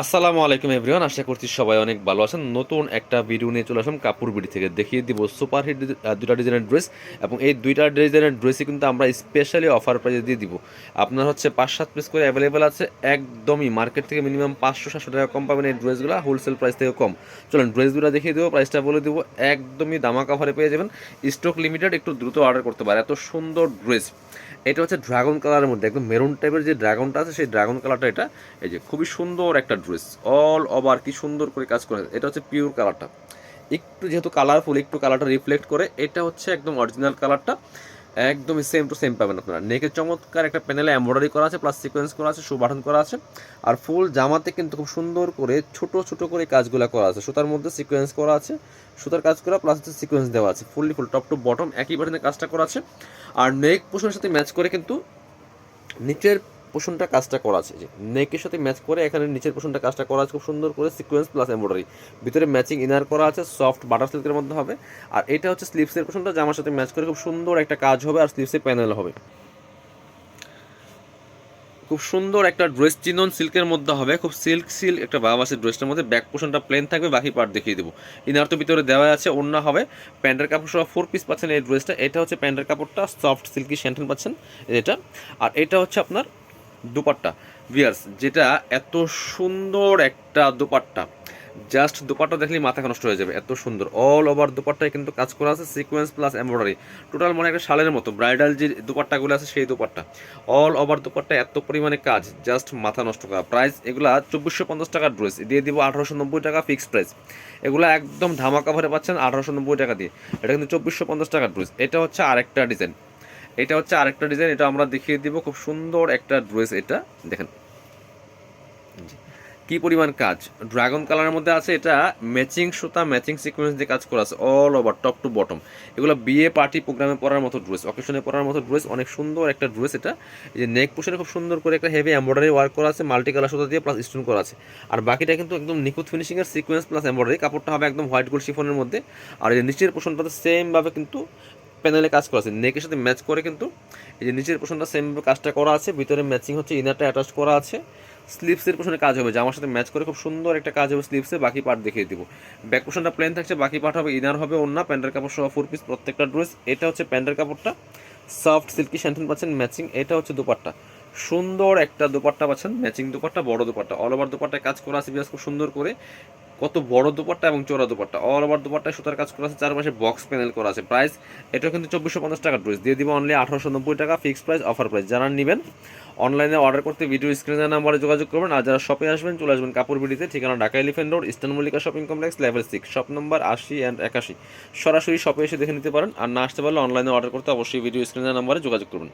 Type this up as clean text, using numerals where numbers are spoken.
আসসালামু আলাইকুম এভরিওয়ান, আশা করছি সবাই অনেক ভালো আছেন। নতুন একটা ভিডিও নিয়ে চলে আসলাম কাপড় বিডি থেকে। দেখিয়ে দিব সুপার হিট দুটা ডিজাইনের ড্রেস, এবং এই দুইটা ডিজাইনের ড্রেসই কিন্তু আমরা স্পেশালি অফার প্রাইসে দিয়ে দিব। আপনার হচ্ছে 5-7 পিস করে অ্যাভেলেবেল আছে, একদমই মার্কেট থেকে মিনিমাম 500-700 টাকা কম পাবেন এই ড্রেসগুলো, হোলসেল প্রাইস থেকে কম। চলেন ড্রেসগুলো দেখিয়ে দেবো, প্রাইসটা বলে দেবো, একদমই দামাকা অফারে পেয়ে যাবেন। স্টক লিমিটেড, একটু দ্রুত অর্ডার করতে পারে। এত সুন্দর ড্রেস, এটা হচ্ছে ড্রাগন কালারের মধ্যে, একদম মেরুন টাইপের যে ড্রাগনটা আছে সেই ড্রাগন কালারটা এটা। এই যে খুবই সুন্দর একটা ড্রেস, অল ওভার কি সুন্দর করে কাজ করে। এটা হচ্ছে পিওর কালারটা, একটু যেহেতু কালারফুল, একটু কালারটা রিফ্লেক্ট করে। এটা হচ্ছে একদম অরিজিনাল কালারটা, একদমই সেম টু সেম পাবেন আপনারা। নেকে চমৎকার একটা প্যানেলে এমব্রয়ডারি করা আছে, প্লাস সিকোয়েন্স করা আছে, শু বাটন করা আছে। আর ফুল জামাতে কিন্তু খুব সুন্দর করে ছোট ছোট করে কাজগুলো করা আছে, সুতার মধ্যে সিকোয়েন্স করা আছে, সুতার কাজ করা প্লাস হচ্ছে সিকোয়েন্স দেওয়া আছে, fully full top to bottom একই প্যাটার্নে কাজটা করা আছে। আর নেক পোর্শনের সাথে ম্যাচ করে কিন্তু নিচের পোর্শনটা কাজটা করা আছে, যে নেকের সাথে ম্যাচ করে এখানে নিচের পোর্শনটা কাজটা করা আছে খুব সুন্দর করে, সিকোয়েন্স প্লাস এমব্রয়ডারি। ভিতরে ম্যাচিং ইনার করা আছে, সফট বাটার সিল্কের মধ্যে হবে। আর এটা হচ্ছে স্লিভসের পোর্শনটা, জামার সাথে ম্যাচ করে খুব সুন্দর একটা কাজ হবে, আর স্লিভসে প্যানেল হবে। খুব সুন্দর একটা ড্রেস, চিনন সিল্কের মধ্যে হবে, খুব সিল্ক একটা ভাব আছে ড্রেসটার মধ্যে। ব্যাক পোর্শনটা প্লেন থাকবে, বাকি পার্ট দেখিয়ে দেবো। ইনার তো ভিতরে দেওয়া আছে, ওড়না হবে। প্যান্টের কাপড় সহ 4 পিস পাচ্ছেন এই ড্রেসটা। এটা হচ্ছে প্যান্টের কাপড়টা, সফট সিল্কি শ্যান্টেন পাচ্ছেন এটা। আর এটা হচ্ছে আপনার দুপাট্টা ভিয়ার্স, যেটা এত সুন্দর একটা দুপাট্টা, জাস্ট দুপাট্টা দেখলেই মাথা নষ্ট হয়ে যাবে, এত সুন্দর। অল ওভার দুপাট্টায় কিন্তু কাজ করা আছে, সিকোয়েন্স প্লাস এমব্রয়ডারি। টোটাল মনে একটা শালের মতো ব্রাইডাল যে দুপাট্টাগুলো আছে সেই দুপাট্টা, অল ওভার দুপাট্টা এত পরিমাণে কাজ, জাস্ট মাথা নষ্ট করা। প্রাইস এগুলা 2450 টাকার ড্রেস, দিয়ে দিব 1890 টাকা ফিক্সড প্রাইস। এগুলো একদম ধামাকা ভরে পাচ্ছেন 1890 টাকা দিয়ে। এটা কিন্তু 2450 টাকার ড্রেস। এটা হচ্ছে আরেকটা ডিজাইন, এটা আমরা দেখিয়ে দিব। খুব সুন্দর একটা ড্রেস, এটা দেখেন কি পরিমাণ কাজ, ড্রাগন কালারের মধ্যে আছে। এটা ম্যাচিং সুতা, ম্যাচিং সিকোয়েন্স দিয়ে কাজ করা আছে all over top to bottom. এগুলো বিয়ে পার্টি প্রোগ্রামে পরার মতো ড্রেস, অকেশনে পরার মতো ড্রেস, অনেক সুন্দর একটা ড্রেস এটা। এই যে নেক পোর্শনে খুব সুন্দর করে একটা হেভি এমব্রয়ডারি ওয়ার্ক করা আছে, মাল্টি কালার সুতা দিয়ে প্লাস স্টোন করা আছে। আর বাকিটা কিন্তু একদম নিখুঁত ফিনিশিংয়ের সিকোয়েন্স প্লাস এমব্রয়ডারি। কাপড়টা হবে একদম হোয়াইট গোল্ড শিফনের মধ্যে। আর এই নিচের পোর্শনটাতে সেমভাবে কিন্তু প্যানেলে কাজ করা আছে, নেকের সাথে ম্যাচ করে কিন্তু এই যে নিচের পোর্শনটা সেমভাবে কাজটা করা আছে। ভিতরে ম্যাচিং হচ্ছে ইনারটা অ্যাটাচ করা আছে, স্লিভসের পোর্শনে কাজ হবে, জামার সাথে ম্যাচ করে খুব সুন্দর একটা কাজ হবে স্লিভসে। বাকি পার্ট দেখিয়ে দিব। ব্যাক পোর্শনটা প্লেন থাকছে, বাকি পার্ট হবে ইনার হবে, ওন্না প্যান্টের কাপড় সহ 4 পিস প্রত্যেকটা ড্রেস। এটা হচ্ছে প্যান্টের কাপড়টা, সফট সিল্কি শ্যান্টেন পাচ্ছেন ম্যাচিং। এটা হচ্ছে দুপাট্টা, সুন্দর একটা দুপাট্টা পাচ্ছেন, ম্যাচিং দুপাট্টা, বড় দুপাট্টা, অল ওভার দুপাট্টায় কাজ করা আছে বিরাজ খুব সুন্দর করে। কত বড় দুপাট্টা এবং চওড়া দুপাট্টা, অল ওভার দুপাট্টায় সুতার কাজ করা আছে, চারপাশে বক্স প্যানেল করা আছে। প্রাইস এটা কিন্তু 2450 টাকা ড্রেস, দিয়ে দিব অনলি 1890 টাকা ফিক্সড প্রাইস, অফার প্রাইস। যারা নেবেন অনলাইনে অর্ডার করতে ভিডিও স্ক্রিনে নাম্বারে যোগাযোগ করবেন। আর যারা শপে আসবেন চলে আসবেন কাপড় বিডিতে, ঠিকানা Dhaka elephant road, eastern Mallika shopping complex, level 6, shop number 80 and 81। সরাসরি শপে এসে দেখে নিতে পারেন, আর না আসতে পারলে অনলাইনে অর্ডার করতে অবশ্যই ভিডিও স্ক্রিনে নাম্বারে যোগাযোগ করবেন।